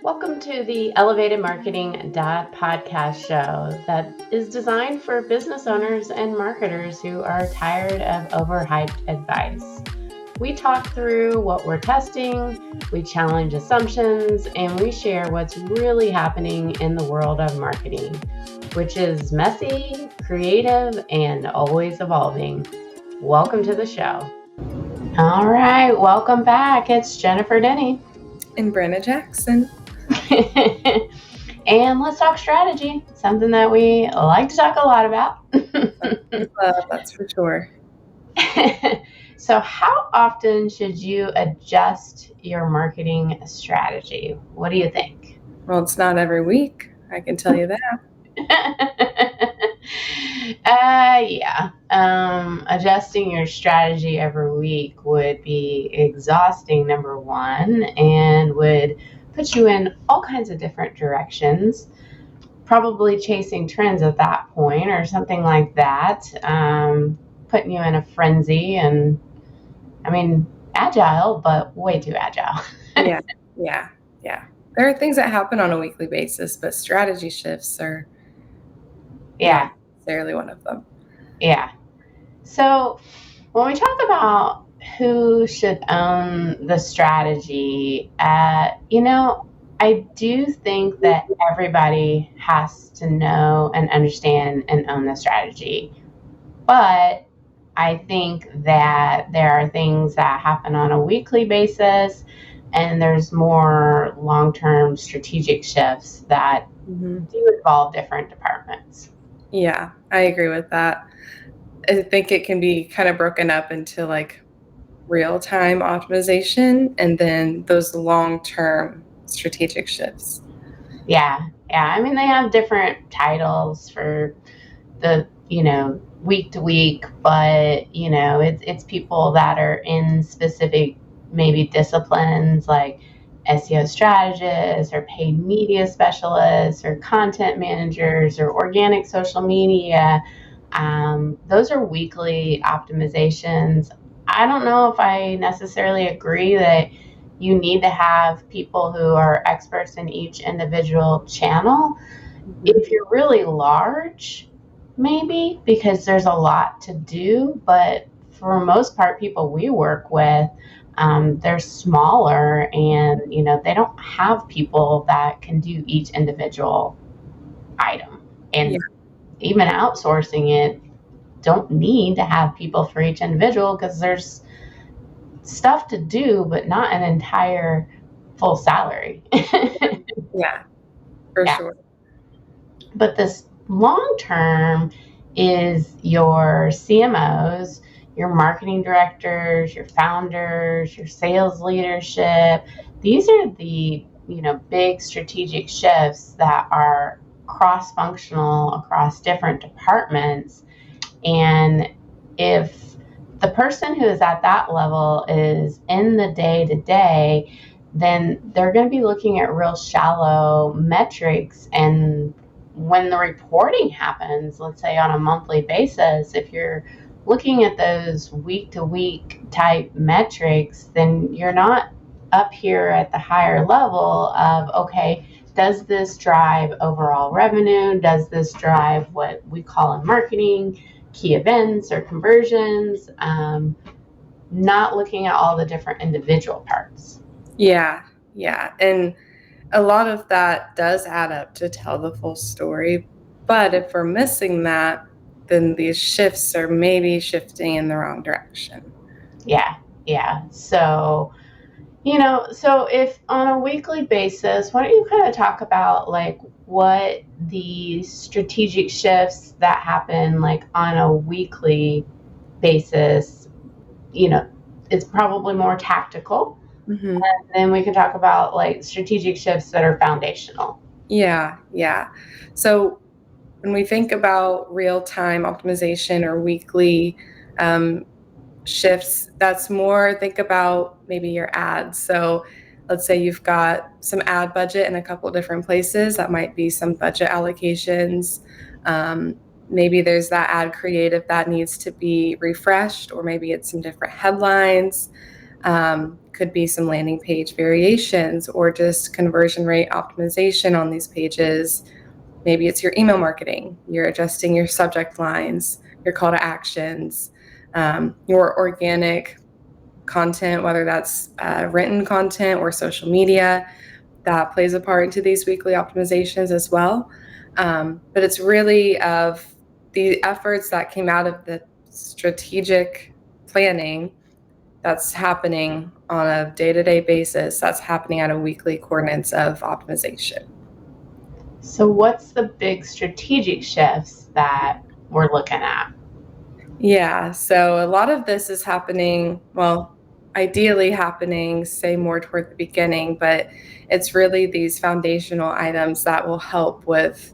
Welcome to the Elevated Marketing podcast show that is designed for business owners and marketers who are tired of overhyped advice. We talk through what we're testing, we challenge assumptions, and we share what's really happening in the world of marketing, which is messy, creative, and always evolving. Welcome to the show. All right, welcome back. It's Jennifer Denny. And Brenna Jackson. And let's talk strategy, something that we like to talk a lot about. That's for sure. So how often should you adjust your marketing strategy? What do you think? Well, it's not every week, I can tell you that. Yeah. Adjusting your strategy every week would be exhausting, number one, and would put you in all kinds of different directions, probably chasing trends at that point or something like that, putting you in a frenzy and, agile, but way too agile. Yeah. There are things that happen on a weekly basis, but strategy shifts are not necessarily one of them. Yeah. So when we talk about who should own the strategy, I do think that everybody has to know and understand and own the strategy. But I think that there are things that happen on a weekly basis, and there's more long-term strategic shifts that do involve different departments. Yeah, I agree with that. I think it can be kind of broken up into like real-time optimization and then those long-term strategic shifts. Yeah. They have different titles for the, week to week, but, it's people that are in specific, maybe disciplines like SEO strategists or paid media specialists or content managers or organic social media. Those are weekly optimizations. I don't know if I necessarily agree that you need to have people who are experts in each individual channel. If you're really large, maybe, because there's a lot to do, but for most part, people we work with, they're smaller and, they don't have people that can do each individual item. And even outsourcing it, don't need to have people for each individual because there's stuff to do, but not an entire full salary. Yeah, for sure. But this long term is your CMOs, your marketing directors, your founders, your sales leadership. These are the, big strategic shifts that are cross-functional across different departments. And if the person who is at that level is in the day-to-day, then they're going to be looking at real shallow metrics. And when the reporting happens, let's say on a monthly basis, if you're looking at those week-to-week type metrics, then you're not up here at the higher level of, okay, does this drive overall revenue? Does this drive what we call in marketing key events or conversions? Not looking at all the different individual parts. Yeah. And a lot of that does add up to tell the full story. But if we're missing that, then these shifts are maybe shifting in the wrong direction. Yeah. So, so if on a weekly basis, why don't you kind of talk about like what the strategic shifts that happen like on a weekly basis, it's probably more tactical. And then we can talk about like strategic shifts that are foundational. Yeah. So when we think about real-time optimization or weekly shifts, that's more, think about maybe your ads. So let's say you've got some ad budget in a couple different places. That might be some budget allocations. Maybe there's that ad creative that needs to be refreshed, or maybe it's some different headlines. Could be some landing page variations or just conversion rate optimization on these pages. Maybe it's your email marketing. You're adjusting your subject lines, your call to actions, your organic content, whether that's written content or social media, that plays a part into these weekly optimizations as well. But it's really of the efforts that came out of the strategic planning that's happening on a day-to-day basis, that's happening at a weekly coordinates of optimization. So, what's the big strategic shifts that we're looking at? Yeah, so a lot of this is happening, well, ideally happening, say, more toward the beginning, but it's really these foundational items that will help with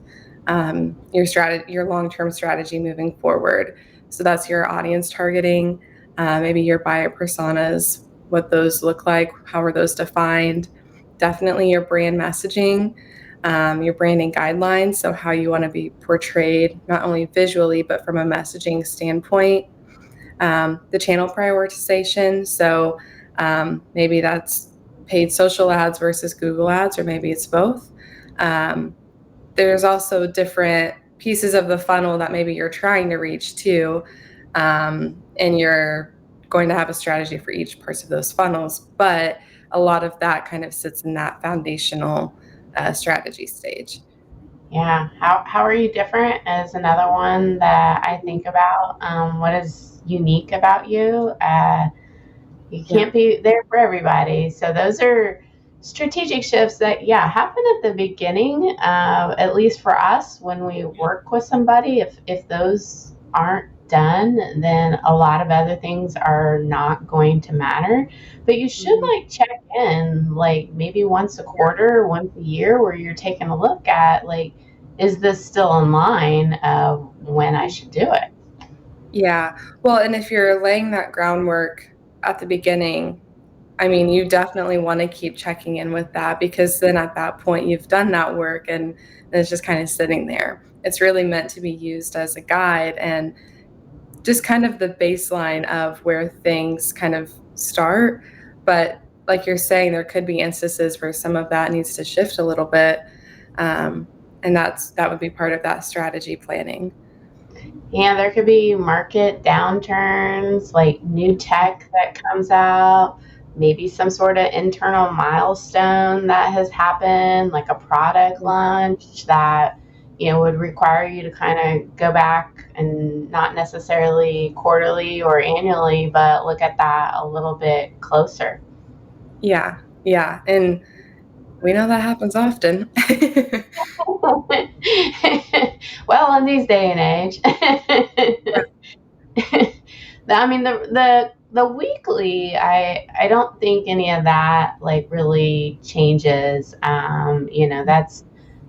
your strategy, your long-term strategy moving forward. So that's your audience targeting, maybe your buyer personas, what those look like, how are those defined? Definitely your brand messaging, your branding guidelines, so how you want to be portrayed, not only visually, but from a messaging standpoint. The channel prioritization, so maybe that's paid social ads versus Google ads, or maybe it's both. Um, there's also different pieces of the funnel that maybe you're trying to reach too, and you're going to have a strategy for each parts of those funnels, but a lot of that kind of sits in that foundational strategy stage. Yeah. How are you different is another one that I think about. What is unique about you? You Yeah. can't be there for everybody. So those are strategic shifts that, yeah, happen at the beginning. At least for us, when we work with somebody, if those aren't done, then a lot of other things are not going to matter. But you should Mhm. like check in, like maybe once a quarter, once a year, where you're taking a look at like, is this still in line of when I should do it? Yeah. Well, and if you're laying that groundwork at the beginning, I mean, you definitely want to keep checking in with that, because then at that point you've done that work, and it's just kind of sitting there. It's really meant to be used as a guide and just kind of the baseline of where things kind of start. But like you're saying, there could be instances where some of that needs to shift a little bit. Um, and that would be part of that strategy planning. Yeah, there could be market downturns, like new tech that comes out, maybe some sort of internal milestone that has happened, like a product launch that, would require you to kind of go back and not necessarily quarterly or annually, but look at that a little bit closer. Yeah, yeah. And we know that happens often. Well, in these day and age. I mean the weekly, I don't think any of that like really changes.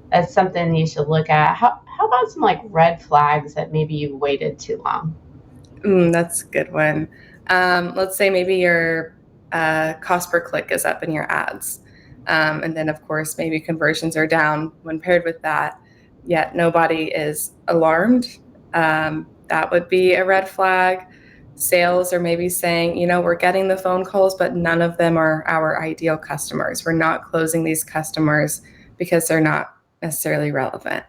That's something you should look at. How about some like red flags that maybe you waited too long? That's a good one. Let's say maybe your cost per click is up in your ads. And then, of course, maybe conversions are down when paired with that, yet nobody is alarmed. That would be a red flag. Sales are maybe saying, we're getting the phone calls, but none of them are our ideal customers. We're not closing these customers because they're not necessarily relevant.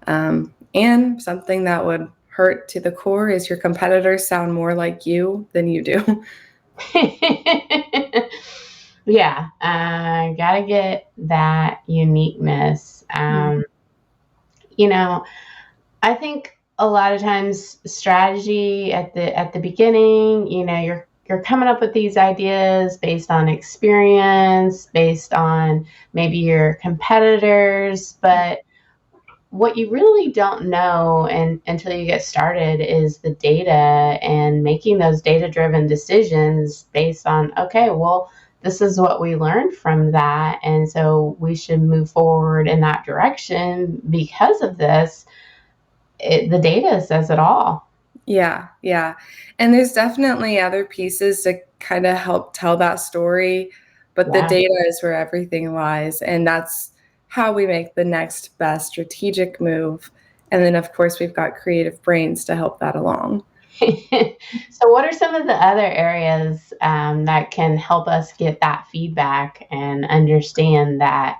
And something that would hurt to the core is your competitors sound more like you than you do. Yeah, gotta get that uniqueness. You know, I think a lot of times strategy at the beginning, you're coming up with these ideas based on experience, based on maybe your competitors, but what you really don't know until you get started is the data and making those data driven decisions based on, okay, well, this is what we learned from that. And so we should move forward in that direction because of this. The data says it all. Yeah, yeah. And there's definitely other pieces to kind of help tell that story, but the Yeah. data is where everything lies. And that's how we make the next best strategic move. And then, of course, we've got creative brains to help that along. So, what are some of the other areas that can help us get that feedback and understand that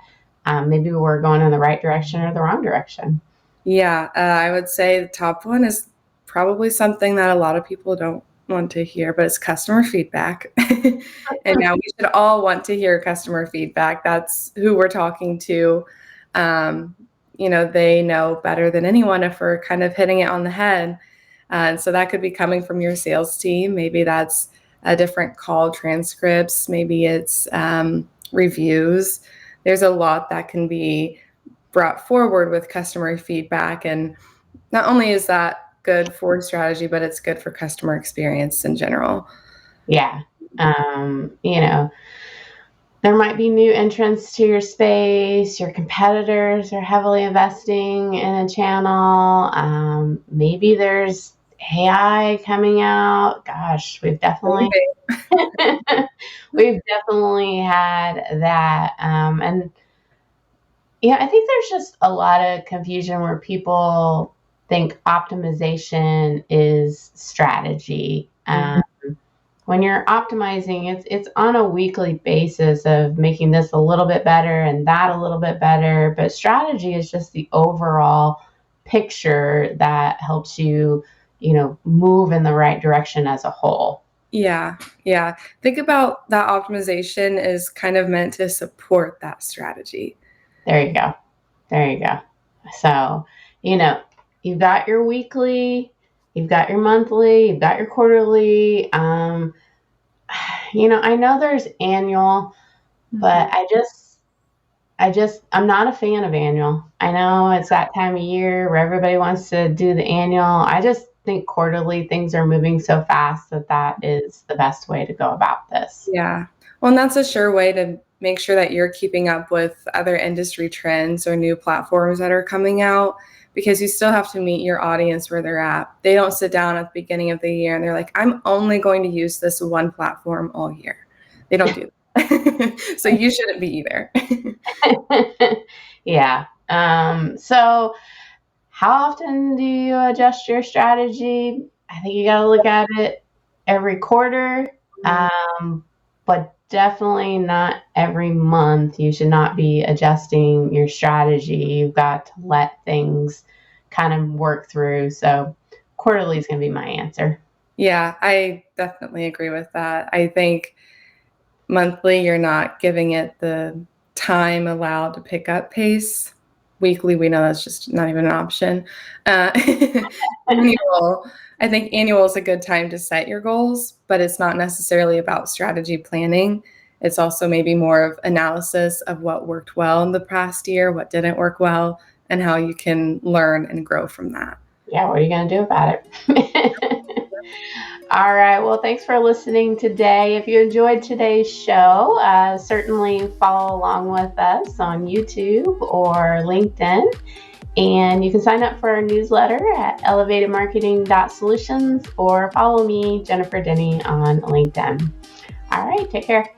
maybe we're going in the right direction or the wrong direction? Yeah, I would say the top one is probably something that a lot of people don't want to hear, but it's customer feedback. And now we should all want to hear customer feedback. That's who we're talking to. Um, they know better than anyone if we're kind of hitting it on the head. And so that could be coming from your sales team. Maybe that's a different call transcripts. Maybe it's reviews. There's a lot that can be brought forward with customer feedback. And not only is that good for strategy, but it's good for customer experience in general. Yeah. You know, there might be new entrants to your space. Your competitors are heavily investing in a channel. Maybe there's AI coming out. Gosh, we've definitely had that. And yeah, I think there's just a lot of confusion where people think optimization is strategy. Mhm. When you're optimizing, it's on a weekly basis of making this a little bit better and that a little bit better. But strategy is just the overall picture that helps you, move in the right direction as a whole. Yeah, yeah. Think about that optimization is kind of meant to support that strategy. There you go. There you go. So, you know, you've got your weekly, you've got your monthly, you've got your quarterly. I know there's annual, but Mhm. I'm not a fan of annual. I know it's that time of year where everybody wants to do the annual. I just think quarterly things are moving so fast that is the best way to go about this. Yeah. Well, and that's a sure way to make sure that you're keeping up with other industry trends or new platforms that are coming out because you still have to meet your audience where they're at. They don't sit down at the beginning of the year and they're like, I'm only going to use this one platform all year. They don't do that. So you shouldn't be either. Yeah. So how often do you adjust your strategy? I think you got to look at it every quarter, but definitely not every month. You should not be adjusting your strategy. You've got to let things kind of work through. So, quarterly is going to be my answer. Yeah, I definitely agree with that. I think monthly, you're not giving it the time allowed to pick up pace. Weekly, we know that's just not even an option. Uh, annual, I think annual is a good time to set your goals, but it's not necessarily about strategy planning. It's also maybe more of analysis of what worked well in the past year, what didn't work well, and how you can learn and grow from that. Yeah, what are you going to do about it? All right. Well, thanks for listening today. If you enjoyed today's show, certainly follow along with us on YouTube or LinkedIn. And you can sign up for our newsletter at elevatedmarketing.solutions or follow me, Jennifer Denny, on LinkedIn. All right. Take care.